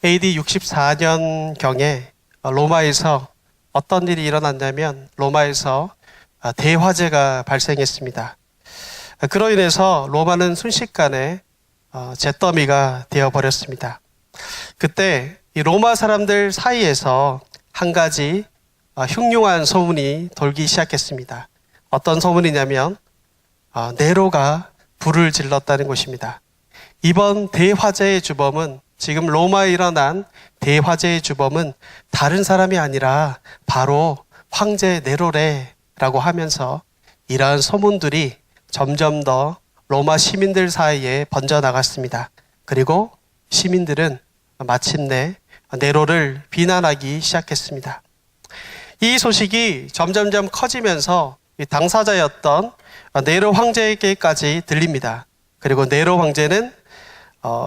AD 64년경에 로마에서 어떤 일이 일어났냐면 로마에서 대화재가 발생했습니다. 그로 인해서 로마는 순식간에 잿더미가 되어버렸습니다. 그때 이 로마 사람들 사이에서 한 가지 흉흉한 소문이 돌기 시작했습니다. 어떤 소문이냐면 네로가 불을 질렀다는 것입니다. 이번 대화재의 주범은 지금 로마에 일어난 대화재의 주범은 다른 사람이 아니라 바로 황제 네로래라고 하면서 이러한 소문들이 점점 더 로마 시민들 사이에 번져나갔습니다. 그리고 시민들은 마침내 네로를 비난하기 시작했습니다. 이 소식이 점점점 커지면서 당사자였던 네로 황제에게까지 들립니다. 그리고 네로 황제는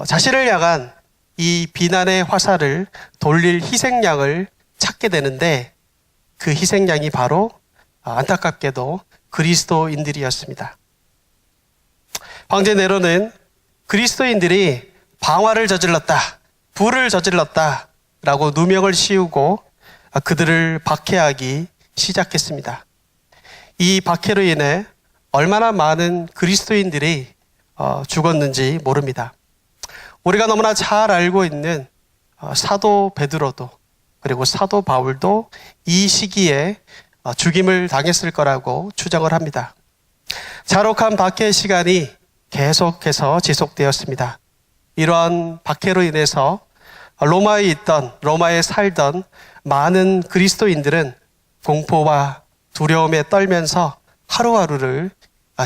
자신을 향한 이 비난의 화살을 돌릴 희생양을 찾게 되는데 그 희생양이 바로 안타깝게도 그리스도인들이었습니다. 황제 네로는 그리스도인들이 방화를 저질렀다, 불을 저질렀다 라고 누명을 씌우고 그들을 박해하기 시작했습니다. 이 박해로 인해 얼마나 많은 그리스도인들이 죽었는지 모릅니다. 우리가 너무나 잘 알고 있는 사도 베드로도 그리고 사도 바울도 이 시기에 죽임을 당했을 거라고 추정을 합니다. 잔혹한 박해 시간이 계속해서 지속되었습니다. 이러한 박해로 인해서 로마에 살던 많은 그리스도인들은 공포와 두려움에 떨면서 하루하루를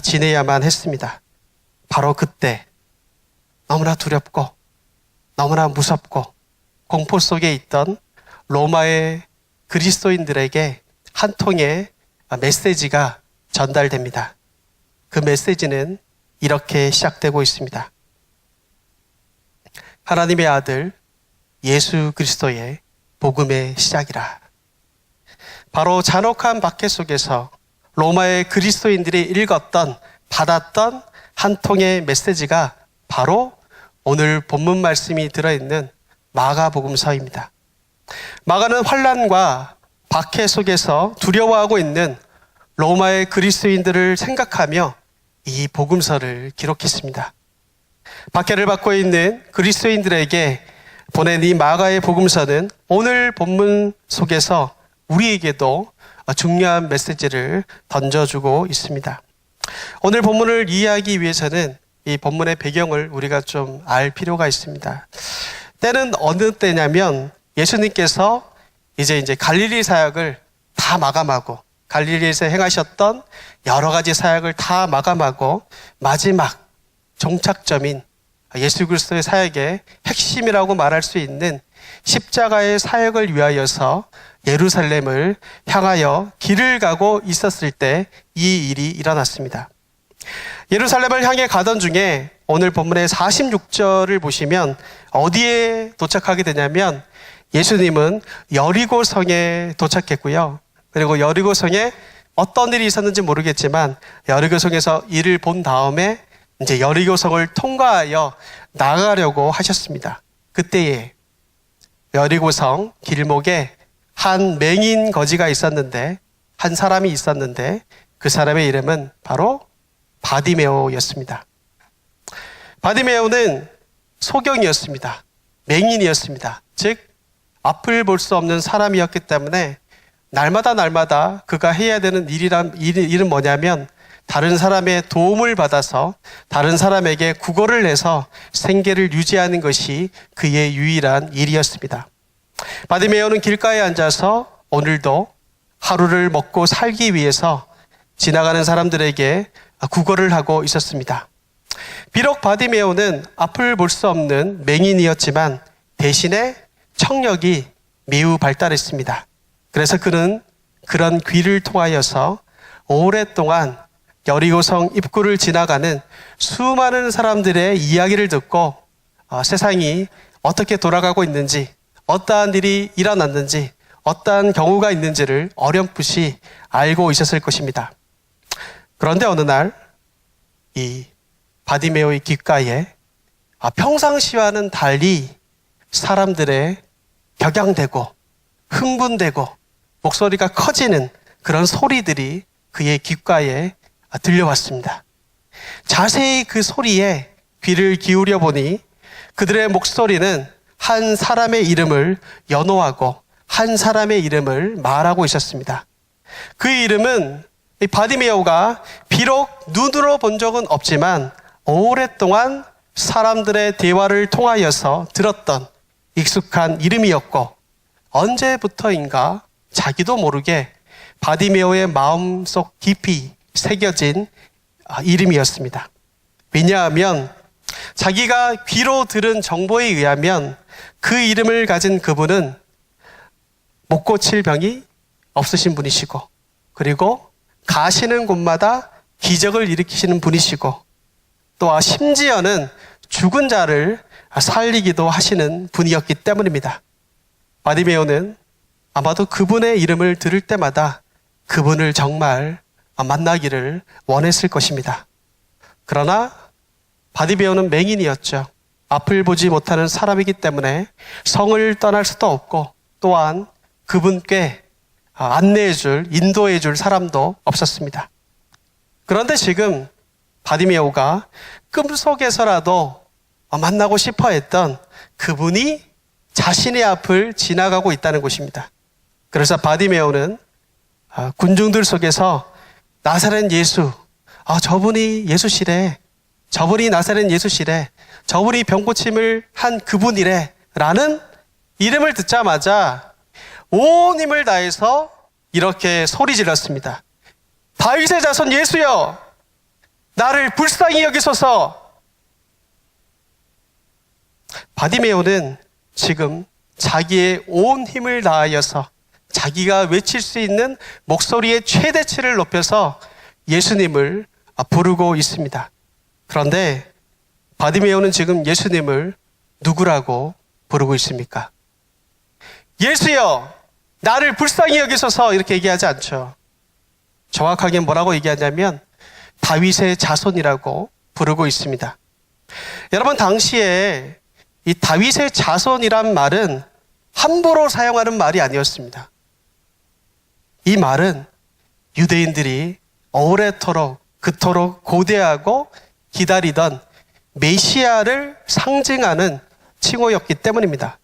지내야만 했습니다. 바로 그때 너무나 두렵고 너무나 무섭고 공포 속에 있던 로마의 그리스도인들에게 한 통의 메시지가 전달됩니다. 그 메시지는 이렇게 시작되고 있습니다. 하나님의 아들 예수 그리스도의 복음의 시작이라. 바로 잔혹한 박해 속에서 로마의 그리스도인들이 읽었던, 받았던 한 통의 메시지가 바로 오늘 본문 말씀이 들어있는 마가복음서입니다. 마가는 환난과 박해 속에서 두려워하고 있는 로마의 그리스도인들을 생각하며 이 복음서를 기록했습니다. 박해를 받고 있는 그리스도인들에게 보낸 이 마가의 복음서는 오늘 본문 속에서 우리에게도 중요한 메시지를 던져주고 있습니다. 오늘 본문을 이해하기 위해서는 이 본문의 배경을 우리가 좀 알 필요가 있습니다. 때는 어느 때냐면 예수님께서 이제 갈릴리 사역을 다 마감하고 갈릴리에서 행하셨던 여러 가지 사역을 다 마감하고 마지막 종착점인 예수 그리스도의 사역의 핵심이라고 말할 수 있는 십자가의 사역을 위하여서 예루살렘을 향하여 길을 가고 있었을 때 이 일이 일어났습니다. 예루살렘을 향해 가던 중에 오늘 본문의 46절을 보시면 어디에 도착하게 되냐면 예수님은 여리고성에 도착했고요. 그리고 여리고성에 어떤 일이 있었는지 모르겠지만 여리고성에서 일을 본 다음에 이제 여리고성을 통과하여 나가려고 하셨습니다. 그때에 여리고성 길목에 한 맹인 거지가 있었는데 한 사람이 있었는데 그 사람의 이름은 바로 바디메오였습니다. 바디메오는 소경이었습니다. 맹인이었습니다. 즉 앞을 볼 수 없는 사람이었기 때문에 날마다 그가 해야 되는 일은 뭐냐면 다른 사람의 도움을 받아서 다른 사람에게 구걸을 해서 생계를 유지하는 것이 그의 유일한 일이었습니다. 바디메오는 길가에 앉아서 오늘도 하루를 먹고 살기 위해서 지나가는 사람들에게 구걸을 하고 있었습니다. 비록 바디메오는 앞을 볼 수 없는 맹인이었지만 대신에 청력이 매우 발달했습니다. 그래서 그는 그런 귀를 통하여서 오랫동안 여리고성 입구를 지나가는 수많은 사람들의 이야기를 듣고 세상이 어떻게 돌아가고 있는지, 어떠한 일이 일어났는지, 어떠한 경우가 있는지를 어렴풋이 알고 있었을 것입니다. 그런데 어느 날 이 바디메오의 귓가에 평상시와는 달리 사람들의 격양되고 흥분되고 목소리가 커지는 그런 소리들이 그의 귓가에 들려왔습니다. 자세히 그 소리에 귀를 기울여 보니 그들의 목소리는 한 사람의 이름을 연호하고 한 사람의 이름을 말하고 있었습니다. 그 이름은 바디메오가 비록 눈으로 본 적은 없지만 오랫동안 사람들의 대화를 통하여서 들었던 익숙한 이름이었고, 언제부터인가 자기도 모르게 바디메오의 마음속 깊이 새겨진 이름이었습니다. 왜냐하면 자기가 귀로 들은 정보에 의하면 그 이름을 가진 그분은 못 고칠 병이 없으신 분이시고, 그리고 가시는 곳마다 기적을 일으키시는 분이시고, 또 심지어는 죽은 자를 살리기도 하시는 분이었기 때문입니다. 바디메오는 아마도 그분의 이름을 들을 때마다 그분을 정말 만나기를 원했을 것입니다. 그러나 바디메오는 맹인이었죠. 앞을 보지 못하는 사람이기 때문에 성을 떠날 수도 없고, 또한 그분께 안내해줄, 인도해줄 사람도 없었습니다. 그런데 지금 바디메오가 꿈속에서라도 만나고 싶어 했던 그분이 자신의 앞을 지나가고 있다는 것입니다. 그래서 바디메오는 군중들 속에서 나사렛 예수, 저분이 예수시래, 저분이 나사렛 예수시래, 저분이 병고침을 한 그분이래 라는 이름을 듣자마자 온 힘을 다해서 이렇게 소리 질렀습니다. 다윗의 자손 예수여, 나를 불쌍히 여기소서. 바디메오는 지금 자기의 온 힘을 다하여서 자기가 외칠 수 있는 목소리의 최대치를 높여서 예수님을 부르고 있습니다. 그런데 바디메오는 지금 예수님을 누구라고 부르고 있습니까? 예수여, 나를 불쌍히 여기소서, 이렇게 얘기하지 않죠. 정확하게 뭐라고 얘기하냐면 다윗의 자손이라고 부르고 있습니다. 여러분, 당시에 이 다윗의 자손이란 말은 함부로 사용하는 말이 아니었습니다. 이 말은 유대인들이 오래도록 그토록 고대하고 기다리던 메시아를 상징하는 칭호였기 때문입니다.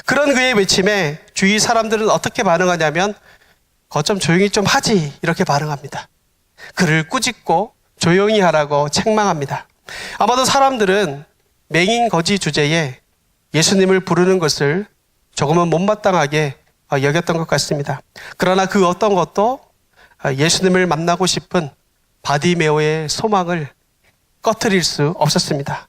그런 그의 외침에 주위 사람들은 어떻게 반응하냐면 좀 조용히 좀 하지, 이렇게 반응합니다. 그를 꾸짖고 조용히 하라고 책망합니다. 아마도 사람들은 맹인 거지 주제에 예수님을 부르는 것을 조금은 못마땅하게 여겼던 것 같습니다. 그러나 그 어떤 것도 예수님을 만나고 싶은 바디메오의 소망을 꺼트릴 수 없었습니다.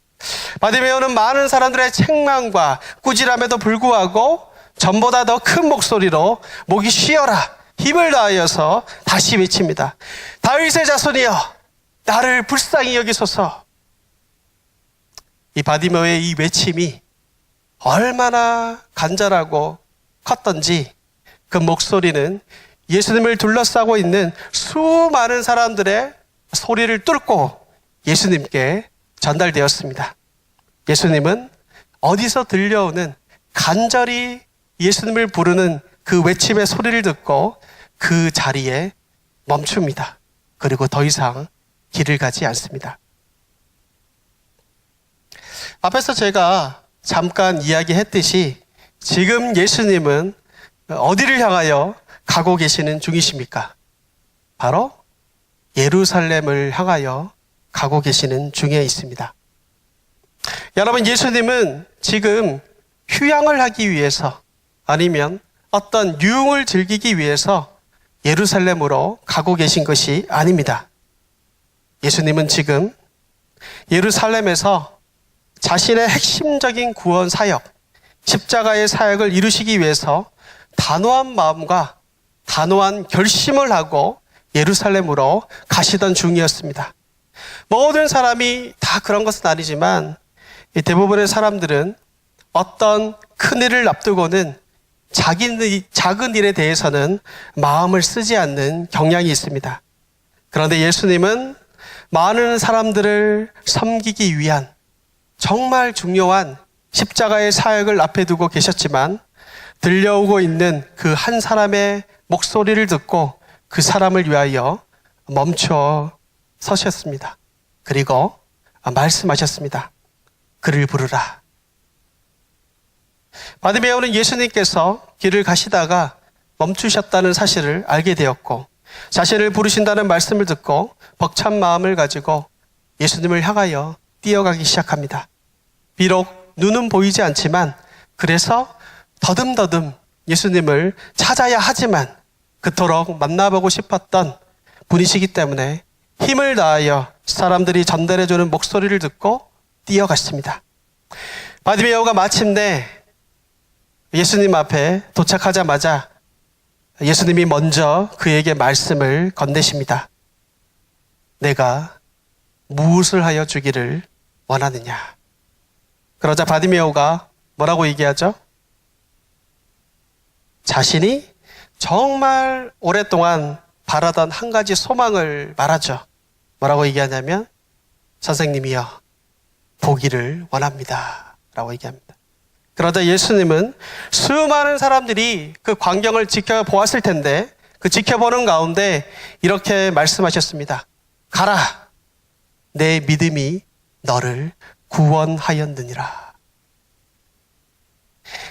바디메오는 많은 사람들의 책망과 꾸지람에도 불구하고 전보다 더 큰 목소리로 목이 쉬어라, 힘을 다하여서 다시 외칩니다. 다윗의 자손이여, 나를 불쌍히 여기소서. 이 바디메오의 이 외침이 얼마나 간절하고 컸던지 그 목소리는 예수님을 둘러싸고 있는 수많은 사람들의 소리를 뚫고 예수님께 전달되었습니다. 예수님은 어디서 들려오는 간절히 예수님을 부르는 그 외침의 소리를 듣고 그 자리에 멈춥니다. 그리고 더 이상 길을 가지 않습니다. 앞에서 제가 잠깐 이야기했듯이 지금 예수님은 어디를 향하여 가고 계시는 중이십니까? 바로 예루살렘을 향하여 가고 계시는 중에 있습니다. 여러분, 예수님은 지금 휴양을 하기 위해서 아니면 어떤 유흥을 즐기기 위해서 예루살렘으로 가고 계신 것이 아닙니다. 예수님은 지금 예루살렘에서 자신의 핵심적인 구원 사역, 십자가의 사역을 이루시기 위해서 단호한 마음과 단호한 결심을 하고 예루살렘으로 가시던 중이었습니다. 모든 사람이 다 그런 것은 아니지만 대부분의 사람들은 어떤 큰 일을 앞두고는 작은 일에 대해서는 마음을 쓰지 않는 경향이 있습니다. 그런데 예수님은 많은 사람들을 섬기기 위한 정말 중요한 십자가의 사역을 앞에 두고 계셨지만 들려오고 있는 그 한 사람의 목소리를 듣고 그 사람을 위하여 멈춰 서셨습니다. 그리고 말씀하셨습니다. 그를 부르라. 바디메오는 예수님께서 길을 가시다가 멈추셨다는 사실을 알게 되었고 자신을 부르신다는 말씀을 듣고 벅찬 마음을 가지고 예수님을 향하여 뛰어가기 시작합니다. 비록 눈은 보이지 않지만 그래서 더듬더듬 예수님을 찾아야 하지만 그토록 만나보고 싶었던 분이시기 때문에 힘을 다하여 사람들이 전달해주는 목소리를 듣고 뛰어갔습니다. 바디메오가 마침내 예수님 앞에 도착하자마자 예수님이 먼저 그에게 말씀을 건네십니다. 내가 무엇을 하여 주기를 원하느냐. 그러자 바디메오가 뭐라고 얘기하죠? 자신이 정말 오랫동안 바라던 한 가지 소망을 말하죠. 뭐라고 얘기하냐면 선생님이여 보기를 원합니다 라고 얘기합니다. 그러자 예수님은 수많은 사람들이 그 광경을 지켜보았을 텐데 그 지켜보는 가운데 이렇게 말씀하셨습니다. 가라 내 믿음이 너를 구원하였느니라.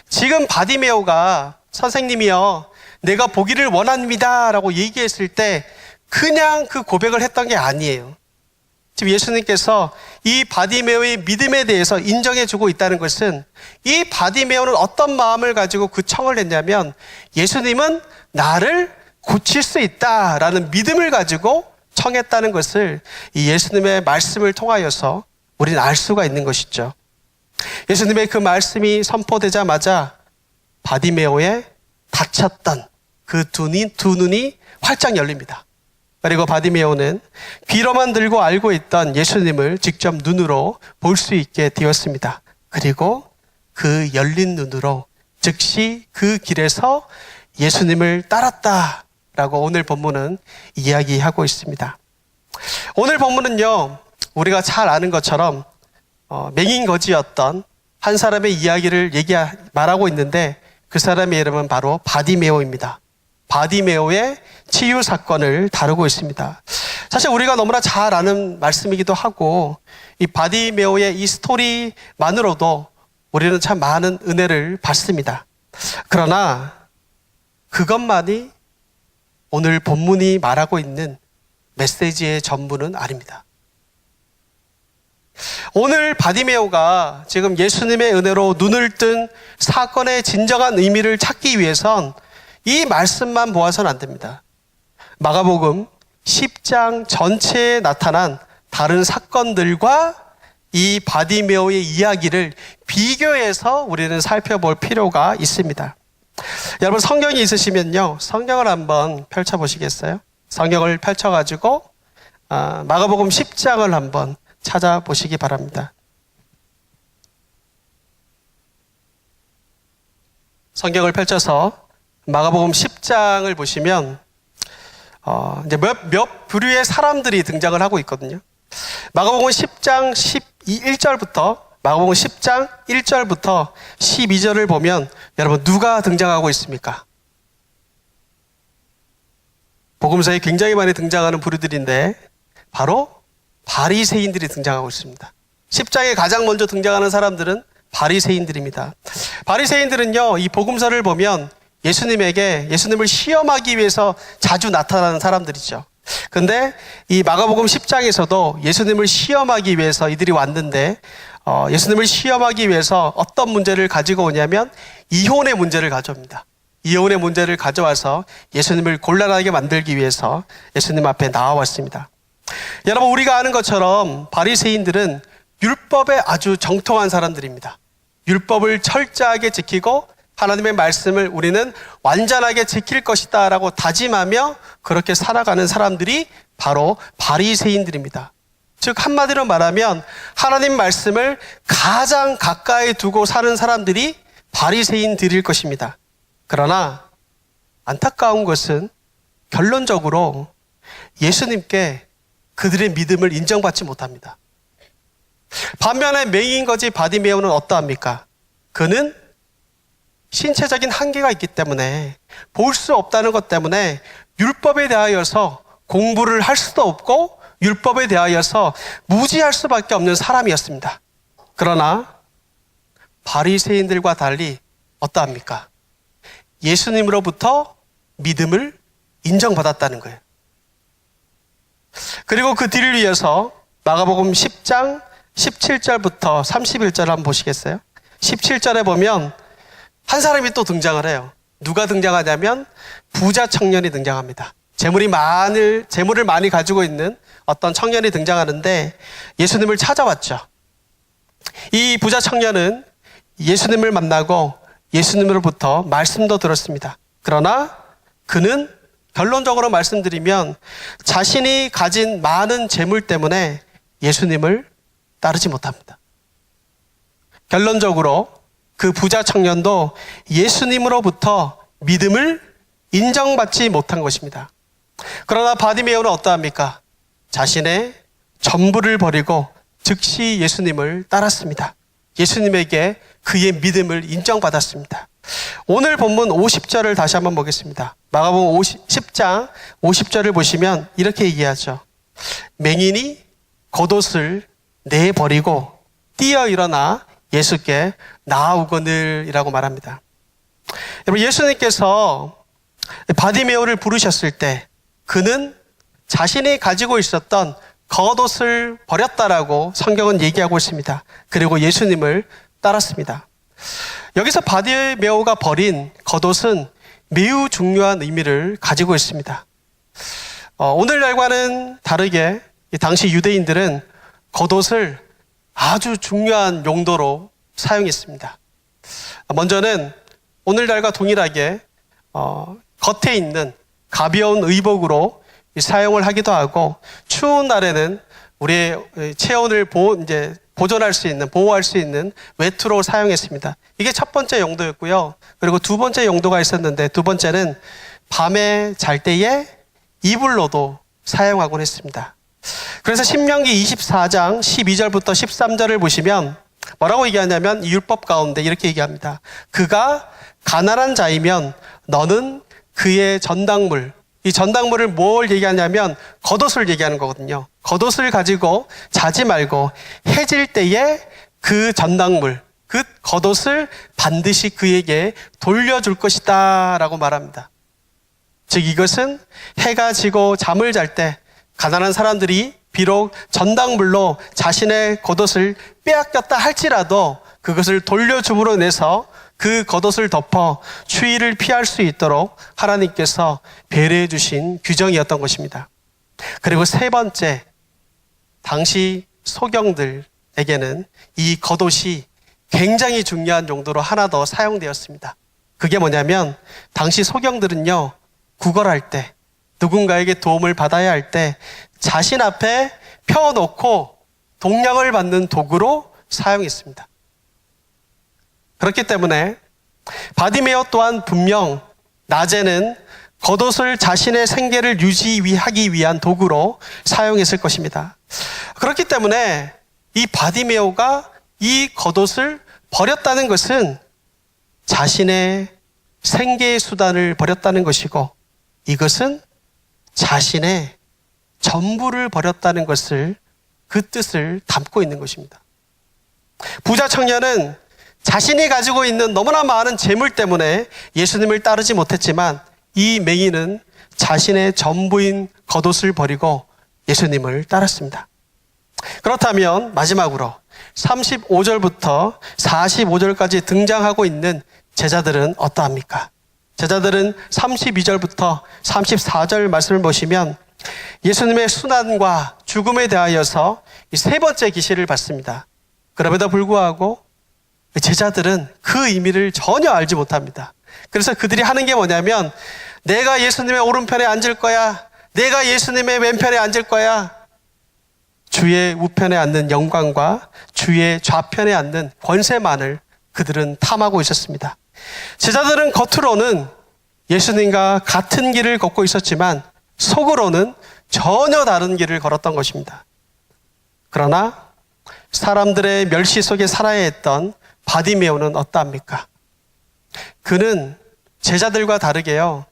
지금 바디메오가 선생님이여 내가 보기를 원합니다 라고 얘기했을 때 그냥 그 고백을 했던 게 아니에요. 지금 예수님께서 이 바디메오의 믿음에 대해서 인정해주고 있다는 것은 이 바디메오는 어떤 마음을 가지고 그 청을 했냐면 예수님은 나를 고칠 수 있다라는 믿음을 가지고 청했다는 것을 이 예수님의 말씀을 통하여서 우리는 알 수가 있는 것이죠. 예수님의 그 말씀이 선포되자마자 바디메오의 닫혔던 그 두 눈이 활짝 열립니다. 그리고 바디메오는 귀로만 들고 알고 있던 예수님을 직접 눈으로 볼 수 있게 되었습니다. 그리고 그 열린 눈으로 즉시 그 길에서 예수님을 따랐다라고 오늘 본문은 이야기하고 있습니다. 오늘 본문은요, 우리가 잘 아는 것처럼 맹인거지였던 한 사람의 이야기를 말하고 있는데 그 사람의 이름은 바로 바디메오입니다. 바디메오의 치유 사건을 다루고 있습니다. 사실 우리가 너무나 잘 아는 말씀이기도 하고 이 바디메오의 이 스토리만으로도 우리는 참 많은 은혜를 받습니다. 그러나 그것만이 오늘 본문이 말하고 있는 메시지의 전부는 아닙니다. 오늘 바디메오가 지금 예수님의 은혜로 눈을 뜬 사건의 진정한 의미를 찾기 위해선 이 말씀만 보아서는 안 됩니다. 마가복음 10장 전체에 나타난 다른 사건들과 이 바디메오의 이야기를 비교해서 우리는 살펴볼 필요가 있습니다. 여러분 성경이 있으시면요, 성경을 한번 펼쳐보시겠어요? 성경을 펼쳐가지고 마가복음 10장을 한번 찾아보시기 바랍니다. 성경을 펼쳐서 마가복음 10장을 보시면 이제 몇 부류의 사람들이 등장을 하고 있거든요. 마가복음 10장 1절부터 마가복음 10장 1절부터 12절을 보면 여러분 누가 등장하고 있습니까? 복음서에 굉장히 많이 등장하는 부류들인데 바로 바리새인들이 등장하고 있습니다. 10장에 가장 먼저 등장하는 사람들은 바리새인들입니다. 바리새인들은요, 이 복음서를 보면 예수님을 시험하기 위해서 자주 나타나는 사람들이죠. 근데 이 마가복음 10장에서도 예수님을 시험하기 위해서 이들이 왔는데 예수님을 시험하기 위해서 어떤 문제를 가지고 오냐면 이혼의 문제를 가져옵니다. 이혼의 문제를 가져와서 예수님을 곤란하게 만들기 위해서 예수님 앞에 나와왔습니다. 여러분 우리가 아는 것처럼 바리새인들은 율법에 아주 정통한 사람들입니다. 율법을 철저하게 지키고 하나님의 말씀을 우리는 완전하게 지킬 것이다 라고 다짐하며 그렇게 살아가는 사람들이 바로 바리새인들입니다. 즉 한마디로 말하면 하나님 말씀을 가장 가까이 두고 사는 사람들이 바리새인들일 것입니다. 그러나 안타까운 것은 결론적으로 예수님께 그들의 믿음을 인정받지 못합니다. 반면에 맹인거지 바디메오는 어떠합니까? 그는 신체적인 한계가 있기 때문에 볼 수 없다는 것 때문에 율법에 대하여서 공부를 할 수도 없고 율법에 대하여서 무지할 수밖에 없는 사람이었습니다. 그러나 바리새인들과 달리 어떠합니까? 예수님으로부터 믿음을 인정받았다는 거예요. 그리고 그 뒤를 위해서 마가복음 10장 17절부터 31절 한번 보시겠어요? 17절에 보면 한 사람이 또 등장을 해요. 누가 등장하냐면 부자 청년이 등장합니다. 재물을 많이 가지고 있는 어떤 청년이 등장하는데 예수님을 찾아왔죠. 이 부자 청년은 예수님을 만나고 예수님으로부터 말씀도 들었습니다. 그러나 그는 결론적으로 말씀드리면 자신이 가진 많은 재물 때문에 예수님을 따르지 못합니다. 결론적으로 그 부자 청년도 예수님으로부터 믿음을 인정받지 못한 것입니다. 그러나 바디메오는 어떠합니까? 자신의 전부를 버리고 즉시 예수님을 따랐습니다. 예수님에게 그의 믿음을 인정받았습니다. 오늘 본문 50절을 다시 한번 보겠습니다. 마가복음 10장 50절을 보시면 이렇게 얘기하죠. 맹인이 겉옷을 내버리고 뛰어 일어나 예수께 나아오거늘이라고 말합니다. 여러분, 예수님께서 바디메오를 부르셨을 때 그는 자신이 가지고 있었던 겉옷을 버렸다라고 성경은 얘기하고 있습니다. 그리고 예수님을 따랐습니다. 여기서 바디메오가 버린 겉옷은 매우 중요한 의미를 가지고 있습니다. 오늘날과는 다르게 당시 유대인들은 겉옷을 아주 중요한 용도로 사용했습니다. 먼저는 오늘날과 동일하게 겉에 있는 가벼운 의복으로 사용을 하기도 하고, 추운 날에는 우리의 체온을 보존할 수 있는, 보호할 수 있는 외투로 사용했습니다. 이게 첫 번째 용도였고요. 그리고 두 번째 용도가 있었는데, 두 번째는 밤에 잘 때에 이불로도 사용하곤 했습니다. 그래서 신명기 24장 12절부터 13절을 보시면 뭐라고 얘기하냐면, 이 율법 가운데 이렇게 얘기합니다. 그가 가난한 자이면 너는 그의 전당물, 이 전당물을 뭘 얘기하냐면 겉옷을 얘기하는 거거든요. 겉옷을 가지고 자지 말고 해질 때에 그 전당물, 그 겉옷을 반드시 그에게 돌려줄 것이다 라고 말합니다. 즉 이것은 해가 지고 잠을 잘 때 가난한 사람들이 비록 전당물로 자신의 겉옷을 빼앗겼다 할지라도 그것을 돌려줌으로 인해서 그 겉옷을 덮어 추위를 피할 수 있도록 하나님께서 배려해 주신 규정이었던 것입니다. 그리고 세 번째, 당시 소경들에게는 이 겉옷이 굉장히 중요한 용도로 하나 더 사용되었습니다. 그게 뭐냐면 당시 소경들은요, 구걸할 때, 누군가에게 도움을 받아야 할 때 자신 앞에 펴놓고 동력을 받는 도구로 사용했습니다. 그렇기 때문에 바디메오 또한 분명 낮에는 겉옷을 자신의 생계를 유지하기 위한 도구로 사용했을 것입니다. 그렇기 때문에 이 바디메오가 이 겉옷을 버렸다는 것은 자신의 생계의 수단을 버렸다는 것이고, 이것은 자신의 전부를 버렸다는 것을, 그 뜻을 담고 있는 것입니다. 부자 청년은 자신이 가지고 있는 너무나 많은 재물 때문에 예수님을 따르지 못했지만, 이 맹인은 자신의 전부인 겉옷을 버리고 예수님을 따랐습니다. 그렇다면 마지막으로 35절부터 45절까지 등장하고 있는 제자들은 어떠합니까? 제자들은 32절부터 34절 말씀을 보시면 예수님의 순환과 죽음에 대하여서 이 세 번째 계시를 받습니다. 그럼에도 불구하고 제자들은 그 의미를 전혀 알지 못합니다. 그래서 그들이 하는 게 뭐냐면, 내가 예수님의 오른편에 앉을 거야, 내가 예수님의 왼편에 앉을 거야, 주의 우편에 앉는 영광과 주의 좌편에 앉는 권세만을 그들은 탐하고 있었습니다. 제자들은 겉으로는 예수님과 같은 길을 걷고 있었지만 속으로는 전혀 다른 길을 걸었던 것입니다. 그러나 사람들의 멸시 속에 살아야 했던 바디메오는 어떠합니까? 그는 제자들과 다르게요,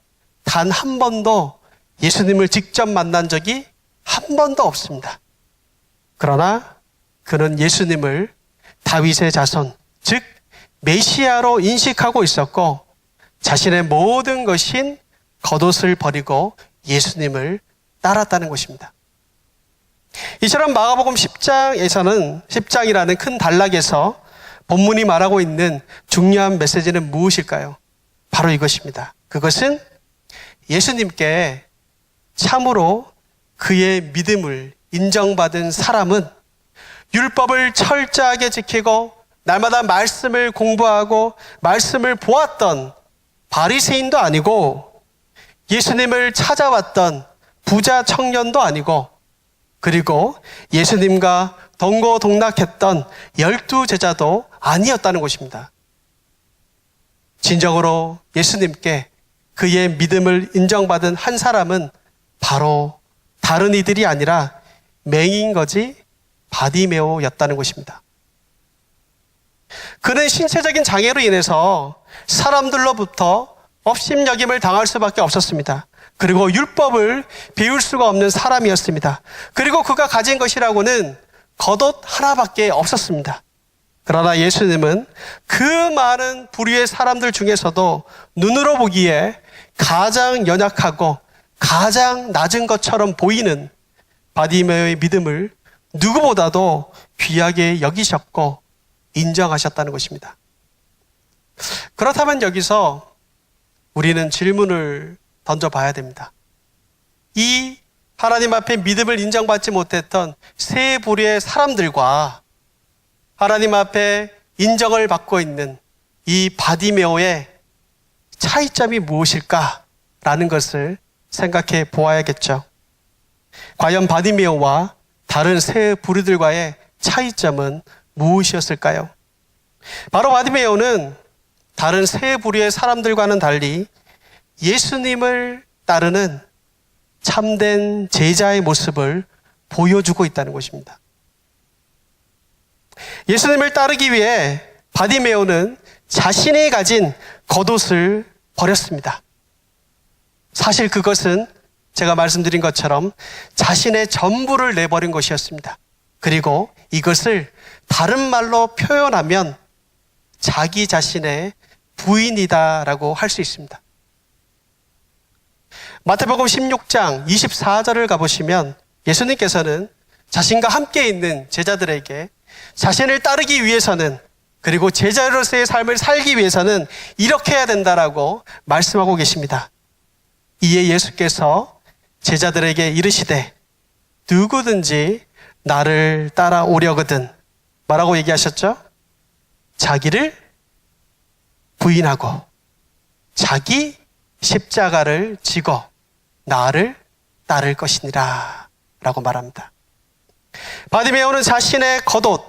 단 한 번도 예수님을 직접 만난 적이 한 번도 없습니다. 그러나 그는 예수님을 다윗의 자손, 즉 메시아로 인식하고 있었고 자신의 모든 것인 겉옷을 버리고 예수님을 따랐다는 것입니다. 이처럼 마가복음 10장이라는 큰 단락에서 본문이 말하고 있는 중요한 메시지는 무엇일까요? 바로 이것입니다. 그것은 예수님께 참으로 그의 믿음을 인정받은 사람은 율법을 철저하게 지키고 날마다 말씀을 공부하고 말씀을 보았던 바리새인도 아니고 예수님을 찾아왔던 부자 청년도 아니고 그리고 예수님과 동고동락했던 12제자도 아니었다는 것입니다. 진정으로 예수님께 그의 믿음을 인정받은 한 사람은 바로 다른 이들이 아니라 맹인거지 바디메오였다는 것입니다. 그는 신체적인 장애로 인해서 사람들로부터 업심여김을 당할 수밖에 없었습니다. 그리고 율법을 배울 수가 없는 사람이었습니다. 그리고 그가 가진 것이라고는 겉옷 하나밖에 없었습니다. 그러나 예수님은 그 많은 부류의 사람들 중에서도 눈으로 보기에 가장 연약하고 가장 낮은 것처럼 보이는 바디메오의 믿음을 누구보다도 귀하게 여기셨고 인정하셨다는 것입니다. 그렇다면 여기서 우리는 질문을 던져봐야 됩니다. 이 하나님 앞에 믿음을 인정받지 못했던 세 부류의 사람들과 하나님 앞에 인정을 받고 있는 이 바디메오의 차이점이 무엇일까라는 것을 생각해 보아야겠죠. 과연 바디메오와 다른 세 부류들과의 차이점은 무엇이었을까요? 바로 바디메오는 다른 세 부류의 사람들과는 달리 예수님을 따르는 참된 제자의 모습을 보여주고 있다는 것입니다. 예수님을 따르기 위해 바디메오는 자신이 가진 겉옷을 버렸습니다. 사실 그것은 제가 말씀드린 것처럼 자신의 전부를 내버린 것이었습니다. 그리고 이것을 다른 말로 표현하면 자기 자신의 부인이다라고 할 수 있습니다. 마태복음 16장 24절을 가보시면 예수님께서는 자신과 함께 있는 제자들에게 자신을 따르기 위해서는 그리고 제자로서의 삶을 살기 위해서는 이렇게 해야 된다라고 말씀하고 계십니다. 이에 예수께서 제자들에게 이르시되 누구든지 나를 따라오려거든 뭐라고 얘기하셨죠? 자기를 부인하고 자기 십자가를 지고 나를 따를 것이니라 라고 말합니다. 바디메오는 자신의 겉옷,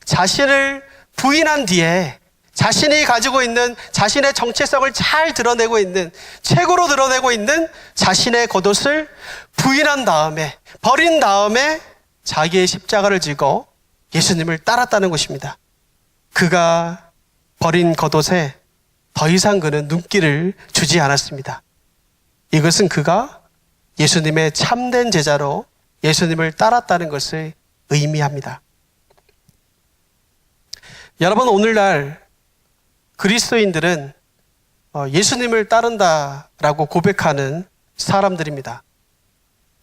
자신을 부인한 뒤에 자신이 가지고 있는 자신의 정체성을 잘 드러내고 있는, 최고로 드러내고 있는 자신의 겉옷을 부인한 다음에, 버린 다음에 자기의 십자가를 지고 예수님을 따랐다는 것입니다. 그가 버린 겉옷에 더 이상 그는 눈길을 주지 않았습니다. 이것은 그가 예수님의 참된 제자로 예수님을 따랐다는 것을 의미합니다. 여러분, 오늘날 그리스도인들은 예수님을 따른다라고 고백하는 사람들입니다.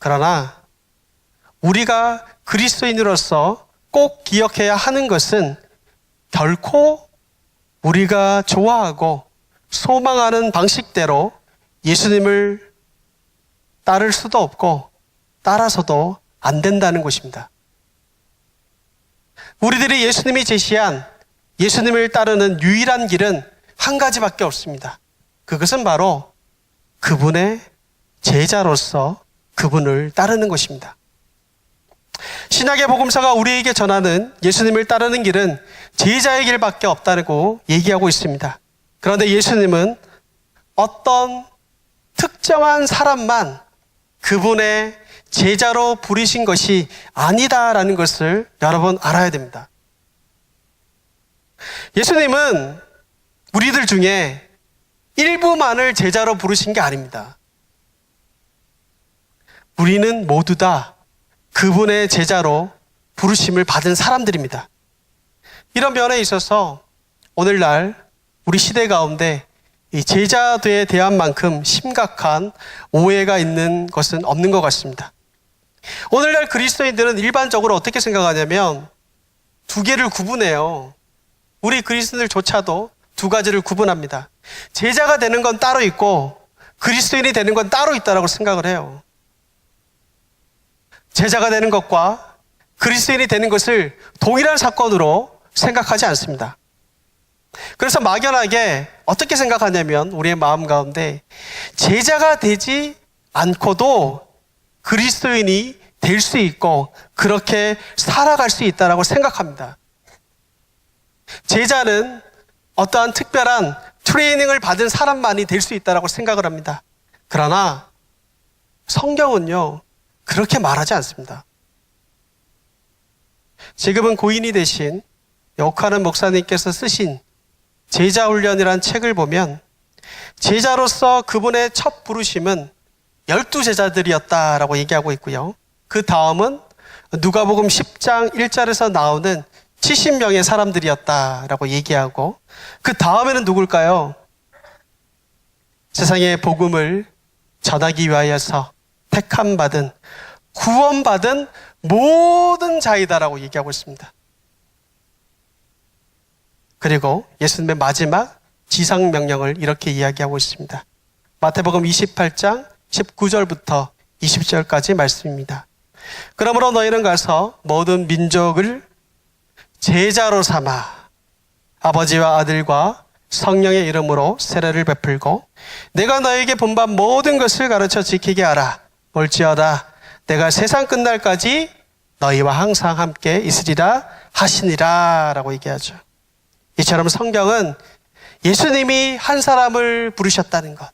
그러나 우리가 그리스도인으로서 꼭 기억해야 하는 것은 결코 우리가 좋아하고 소망하는 방식대로 예수님을 따를 수도 없고 따라서도 안 된다는 것입니다. 우리들이 예수님이 제시한 예수님을 따르는 유일한 길은 한 가지밖에 없습니다. 그것은 바로 그분의 제자로서 그분을 따르는 것입니다. 신약의 복음서가 우리에게 전하는 예수님을 따르는 길은 제자의 길밖에 없다고 얘기하고 있습니다. 그런데 예수님은 어떤 특정한 사람만 그분의 제자로 부르신 것이 아니다라는 것을 여러분 알아야 됩니다. 예수님은 우리들 중에 일부만을 제자로 부르신 게 아닙니다. 우리는 모두 다 그분의 제자로 부르심을 받은 사람들입니다. 이런 면에 있어서 오늘날 우리 시대 가운데 이 제자도에 대한 만큼 심각한 오해가 있는 것은 없는 것 같습니다. 오늘날 그리스도인들은 일반적으로 어떻게 생각하냐면 두 개를 구분해요. 우리 그리스도인들조차도 두 가지를 구분합니다. 제자가 되는 건 따로 있고 그리스도인이 되는 건 따로 있다고 생각을 해요. 제자가 되는 것과 그리스도인이 되는 것을 동일한 사건으로 생각하지 않습니다. 그래서 막연하게 어떻게 생각하냐면 우리의 마음 가운데 제자가 되지 않고도 그리스도인이 될 수 있고 그렇게 살아갈 수 있다고 생각합니다. 제자는 어떠한 특별한 트레이닝을 받은 사람만이 될 수 있다고 생각을 합니다. 그러나 성경은요, 그렇게 말하지 않습니다. 지금은 고인이 되신 오카는 목사님께서 쓰신 제자훈련이라는 책을 보면 제자로서 그분의 첫 부르심은 12제자들이었다라고 얘기하고 있고요. 그 다음은 누가복음 10장 1절에서 나오는 70명의 사람들이었다라고 얘기하고 그 다음에는 누굴까요? 세상의 복음을 전하기 위하여서 택함받은 구원받은 모든 자이다라고 얘기하고 있습니다. 그리고 예수님의 마지막 지상명령을 이렇게 이야기하고 있습니다. 마태복음 28장 19절부터 20절까지 말씀입니다. 그러므로 너희는 가서 모든 민족을 제자로 삼아 아버지와 아들과 성령의 이름으로 세례를 베풀고 내가 너에게 본반 모든 것을 가르쳐 지키게 하라. 볼지어다 내가 세상 끝날까지 너희와 항상 함께 있으리라 하시니라 라고 얘기하죠. 이처럼 성경은 예수님이 한 사람을 부르셨다는 것,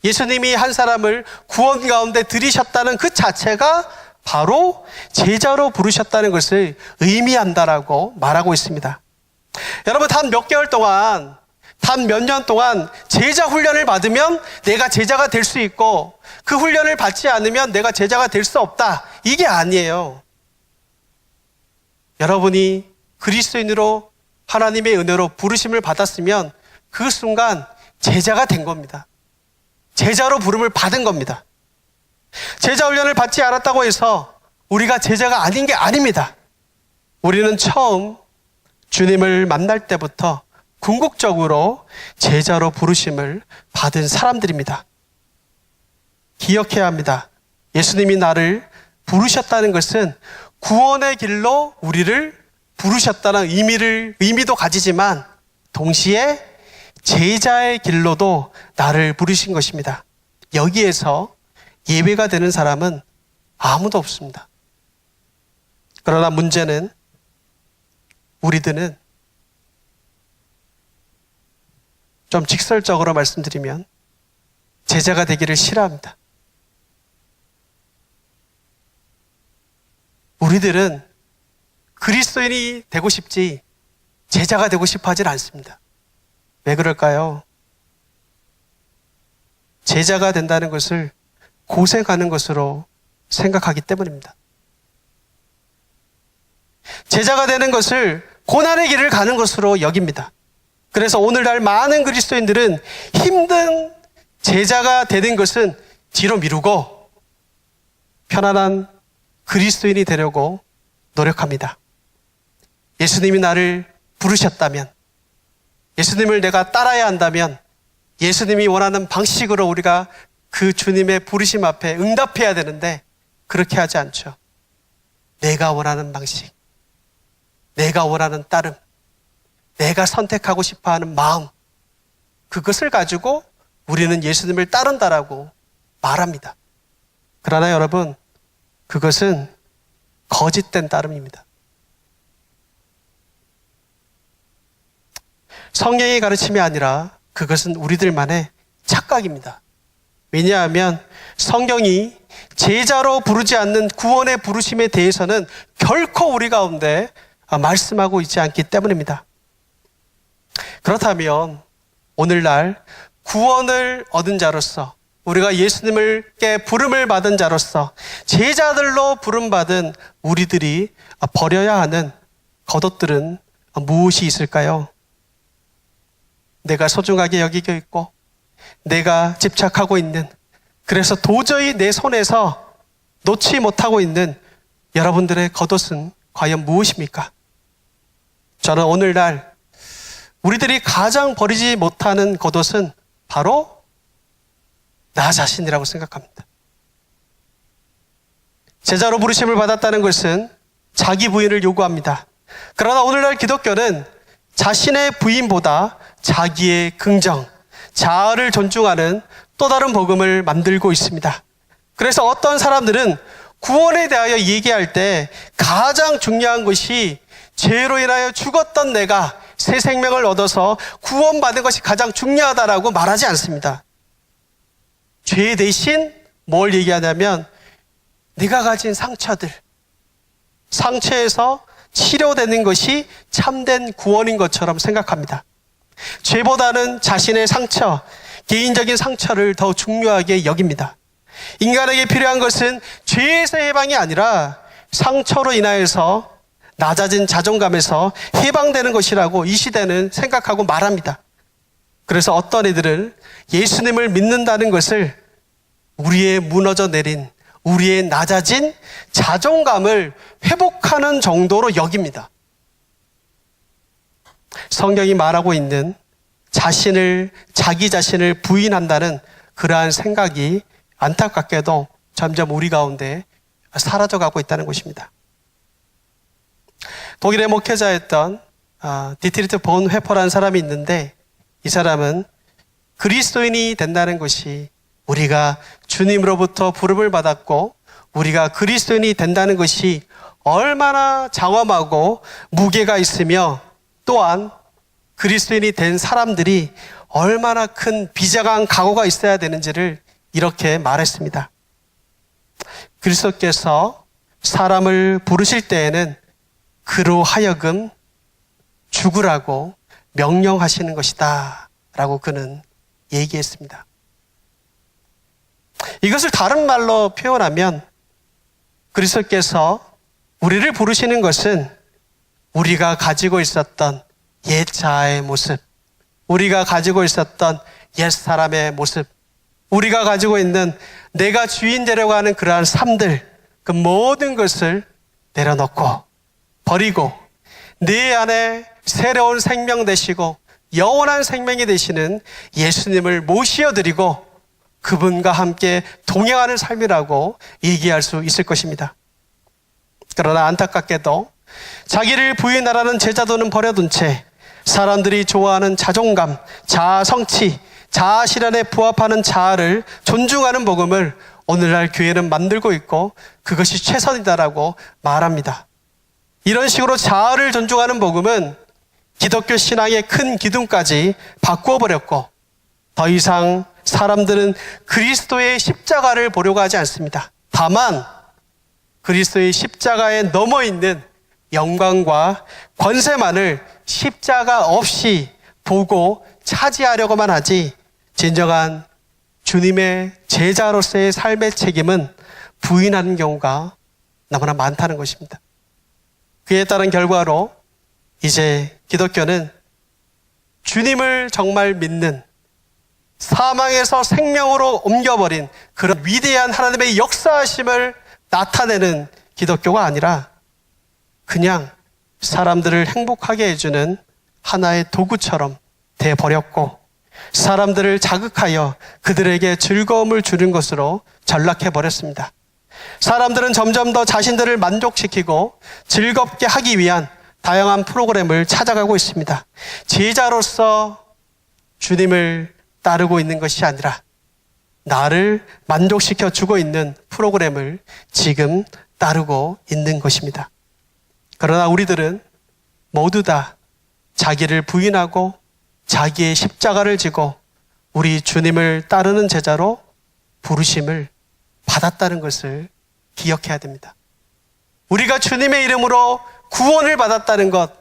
예수님이 한 사람을 구원 가운데 들이셨다는 그 자체가 바로 제자로 부르셨다는 것을 의미한다라고 말하고 있습니다. 여러분, 단 몇 개월 동안, 단 몇 년 동안 제자 훈련을 받으면 내가 제자가 될 수 있고 그 훈련을 받지 않으면 내가 제자가 될 수 없다. 이게 아니에요. 여러분이 그리스도인으로 하나님의 은혜로 부르심을 받았으면 그 순간 제자가 된 겁니다. 제자로 부름을 받은 겁니다. 제자 훈련을 받지 않았다고 해서 우리가 제자가 아닌 게 아닙니다. 우리는 처음 주님을 만날 때부터 궁극적으로 제자로 부르심을 받은 사람들입니다. 기억해야 합니다. 예수님이 나를 부르셨다는 것은 구원의 길로 우리를 부르셨다는 의미도 가지지만 동시에 제자의 길로도 나를 부르신 것입니다. 여기에서 예외가 되는 사람은 아무도 없습니다. 그러나 문제는 우리들은 좀 직설적으로 말씀드리면 제자가 되기를 싫어합니다. 우리들은 그리스도인이 되고 싶지 제자가 되고 싶어 하질 않습니다. 왜 그럴까요? 제자가 된다는 것을 고생하는 것으로 생각하기 때문입니다. 제자가 되는 것을 고난의 길을 가는 것으로 여깁니다. 그래서 오늘날 많은 그리스도인들은 힘든 제자가 되는 것은 뒤로 미루고 편안한 그리스도인이 되려고 노력합니다. 예수님이 나를 부르셨다면, 예수님을 내가 따라야 한다면 예수님이 원하는 방식으로 우리가 그 주님의 부르심 앞에 응답해야 되는데 그렇게 하지 않죠. 내가 원하는 방식, 내가 원하는 따름, 내가 선택하고 싶어하는 마음, 그것을 가지고 우리는 예수님을 따른다라고 말합니다. 그러나 여러분, 그것은 거짓된 따름입니다. 성경의 가르침이 아니라 그것은 우리들만의 착각입니다. 왜냐하면 성경이 제자로 부르지 않는 구원의 부르심에 대해서는 결코 우리 가운데 말씀하고 있지 않기 때문입니다. 그렇다면 오늘날 구원을 얻은 자로서, 우리가 예수님께 부름을 받은 자로서 제자들로 부름받은 우리들이 버려야 하는 겉옷들은 무엇이 있을까요? 내가 소중하게 여기고 있고 내가 집착하고 있는, 그래서 도저히 내 손에서 놓지 못하고 있는 여러분들의 겉옷은 과연 무엇입니까? 저는 오늘날 우리들이 가장 버리지 못하는 겉옷은 바로 나 자신이라고 생각합니다. 제자로 부르심을 받았다는 것은 자기 부인을 요구합니다. 그러나 오늘날 기독교는 자신의 부인보다 자기의 긍정, 자아를 존중하는 또 다른 복음을 만들고 있습니다. 그래서 어떤 사람들은 구원에 대하여 얘기할 때 가장 중요한 것이 죄로 인하여 죽었던 내가 새 생명을 얻어서 구원받은 것이 가장 중요하다라고 말하지 않습니다. 죄 대신 뭘 얘기하냐면 내가 가진 상처들, 상처에서 치료되는 것이 참된 구원인 것처럼 생각합니다. 죄보다는 자신의 상처, 개인적인 상처를 더 중요하게 여깁니다. 인간에게 필요한 것은 죄에서 해방이 아니라 상처로 인하여서 낮아진 자존감에서 해방되는 것이라고 이 시대는 생각하고 말합니다. 그래서 어떤 이들은 예수님을 믿는다는 것을 우리의 무너져 내린, 우리의 낮아진 자존감을 회복하는 정도로 여깁니다. 성경이 말하고 있는 자기 자신을 부인한다는 그러한 생각이 안타깝게도 점점 우리 가운데 사라져가고 있다는 것입니다. 독일의 목회자였던 디트리트 본 회퍼라는 사람이 있는데, 이 사람은 그리스도인이 된다는 것이, 우리가 주님으로부터 부름을 받았고 우리가 그리스도인이 된다는 것이 얼마나 장엄하고 무게가 있으며, 또한 그리스도인이 된 사람들이 얼마나 큰 비장한 각오가 있어야 되는지를 이렇게 말했습니다. 그리스도께서 사람을 부르실 때에는 그로 하여금 죽으라고 명령하시는 것이다 라고 그는 얘기했습니다. 이것을 다른 말로 표현하면 그리스도께서 우리를 부르시는 것은 우리가 가지고 있었던 옛 자아의 모습, 우리가 가지고 있었던 옛 사람의 모습, 우리가 가지고 있는 내가 주인 되려고 하는 그러한 삶들, 그 모든 것을 내려놓고 버리고 내 안에 새로운 생명 되시고 영원한 생명이 되시는 예수님을 모시어드리고 그분과 함께 동행하는 삶이라고 얘기할 수 있을 것입니다. 그러나 안타깝게도 자기를 부인하라는 제자도는 버려둔 채 사람들이 좋아하는 자존감, 자아 성취, 자아 실현에 부합하는 자아를 존중하는 복음을 오늘날 교회는 만들고 있고 그것이 최선이다라고 말합니다. 이런 식으로 자아를 존중하는 복음은 기독교 신앙의 큰 기둥까지 바꾸어 버렸고, 더 이상 사람들은 그리스도의 십자가를 보려고 하지 않습니다. 다만 그리스도의 십자가에 넘어 있는 영광과 권세만을 십자가 없이 보고 차지하려고만 하지, 진정한 주님의 제자로서의 삶의 책임은 부인하는 경우가 너무나 많다는 것입니다. 그에 따른 결과로 이제 기독교는 주님을 정말 믿는, 사망에서 생명으로 옮겨버린 그런 위대한 하나님의 역사하심을 나타내는 기독교가 아니라 그냥 사람들을 행복하게 해주는 하나의 도구처럼 돼버렸고, 사람들을 자극하여 그들에게 즐거움을 주는 것으로 전락해버렸습니다. 사람들은 점점 더 자신들을 만족시키고 즐겁게 하기 위한 다양한 프로그램을 찾아가고 있습니다. 제자로서 주님을 따르고 있는 것이 아니라 나를 만족시켜 주고 있는 프로그램을 지금 따르고 있는 것입니다. 그러나 우리들은 모두 다 자기를 부인하고 자기의 십자가를 지고 우리 주님을 따르는 제자로 부르심을 받았다는 것을 기억해야 됩니다. 우리가 주님의 이름으로 구원을 받았다는 것,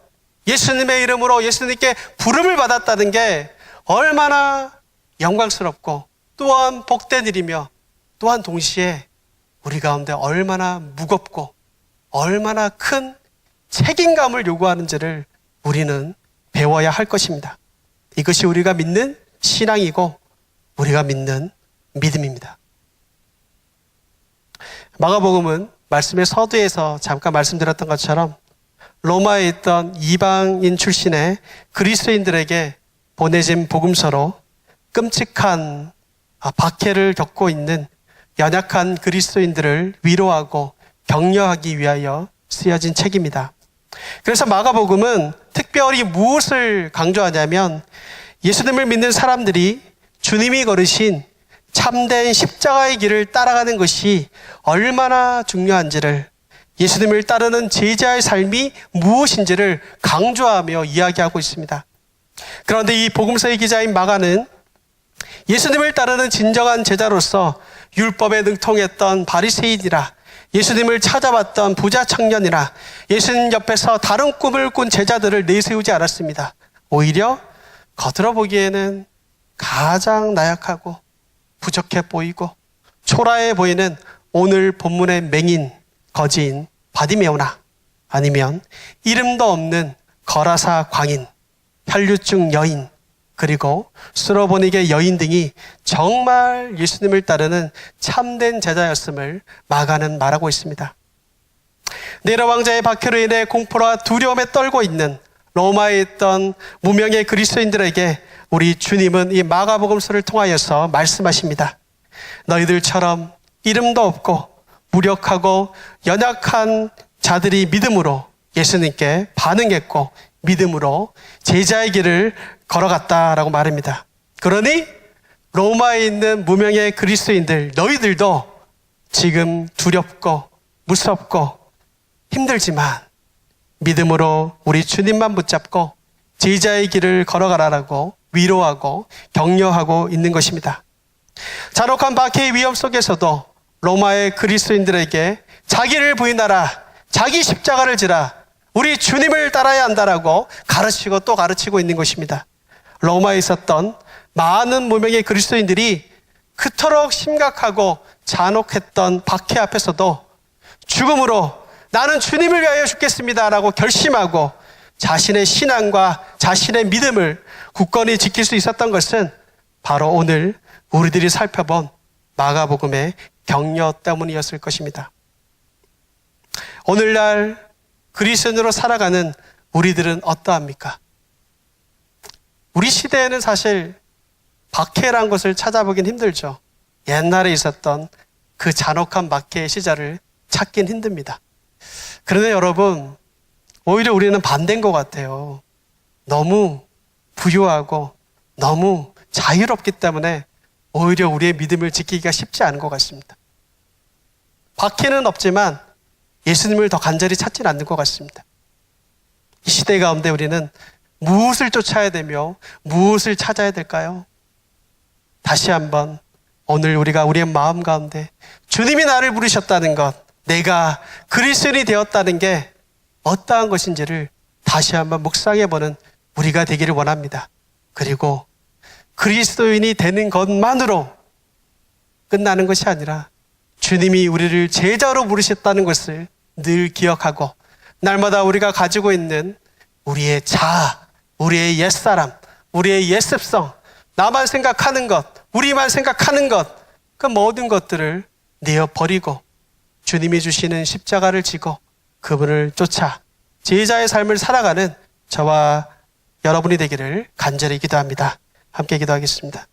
예수님의 이름으로 예수님께 부름을 받았다는 게 얼마나 영광스럽고 또한 복된 일이며 또한 동시에 우리 가운데 얼마나 무겁고 얼마나 큰 책임감을 요구하는지를 우리는 배워야 할 것입니다. 이것이 우리가 믿는 신앙이고 우리가 믿는 믿음입니다. 마가복음은 말씀의 서두에서 잠깐 말씀드렸던 것처럼 로마에 있던 이방인 출신의 그리스도인들에게 보내진 복음서로 끔찍한 박해를 겪고 있는 연약한 그리스도인들을 위로하고 격려하기 위하여 쓰여진 책입니다. 그래서 마가복음은 특별히 무엇을 강조하냐면 예수님을 믿는 사람들이 주님이 걸으신 참된 십자가의 길을 따라가는 것이 얼마나 중요한지를, 예수님을 따르는 제자의 삶이 무엇인지를 강조하며 이야기하고 있습니다. 그런데 이 복음서의 기자인 마가는 예수님을 따르는 진정한 제자로서 율법에 능통했던 바리새인이라, 예수님을 찾아봤던 부자 청년이라, 예수님 옆에서 다른 꿈을 꾼 제자들을 내세우지 않았습니다. 오히려 겉으로 보기에는 가장 나약하고 부족해 보이고 초라해 보이는 오늘 본문의 맹인, 거지인 바디메오나, 아니면 이름도 없는 거라사 광인, 혈류증 여인, 그리고 수로보니게 여인 등이 정말 예수님을 따르는 참된 제자였음을 마가는 말하고 있습니다. 네로 왕자의 박해로 인해 공포와 두려움에 떨고 있는 로마에 있던 무명의 그리스도인들에게 우리 주님은 이 마가복음서를 통하여서 말씀하십니다. 너희들처럼 이름도 없고 무력하고 연약한 자들이 믿음으로 예수님께 반응했고 믿음으로 제자의 길을 걸어갔다라고 말합니다. 그러니 로마에 있는 무명의 그리스도인들, 너희들도 지금 두렵고 무섭고 힘들지만 믿음으로 우리 주님만 붙잡고 제자의 길을 걸어가라라고 위로하고 격려하고 있는 것입니다. 잔혹한 박해의 위험 속에서도 로마의 그리스도인들에게 자기를 부인하라, 자기 십자가를 지라, 우리 주님을 따라야 한다라고 가르치고 또 가르치고 있는 것입니다. 로마에 있었던 많은 무명의 그리스도인들이 그토록 심각하고 잔혹했던 박해 앞에서도 죽음으로 나는 주님을 위하여 죽겠습니다라고 결심하고 자신의 신앙과 자신의 믿음을 굳건히 지킬 수 있었던 것은 바로 오늘 우리들이 살펴본 마가복음의 격려 때문이었을 것입니다. 오늘날 그리스도인으로 살아가는 우리들은 어떠합니까? 우리 시대에는 사실 박해란 것을 찾아보긴 힘들죠. 옛날에 있었던 그 잔혹한 박해의 시절을 찾긴 힘듭니다. 그런데 여러분, 오히려 우리는 반대인 것 같아요. 너무 부유하고 너무 자유롭기 때문에 오히려 우리의 믿음을 지키기가 쉽지 않은 것 같습니다. 박해는 없지만 예수님을 더 간절히 찾지는 않는 것 같습니다. 이 시대 가운데 우리는 무엇을 쫓아야 되며 무엇을 찾아야 될까요? 다시 한번 오늘 우리가 우리의 마음 가운데 주님이 나를 부르셨다는 것, 내가 그리스도인이 되었다는 게 어떠한 것인지를 다시 한번 묵상해보는 우리가 되기를 원합니다. 그리고 그리스도인이 되는 것만으로 끝나는 것이 아니라 주님이 우리를 제자로 부르셨다는 것을 늘 기억하고 날마다 우리가 가지고 있는 우리의 자아, 우리의 옛사람, 우리의 옛습성, 나만 생각하는 것, 우리만 생각하는 것, 그 모든 것들을 내어버리고 주님이 주시는 십자가를 지고 그분을 쫓아 제자의 삶을 살아가는 저와 여러분이 되기를 간절히 기도합니다. 함께 기도하겠습니다.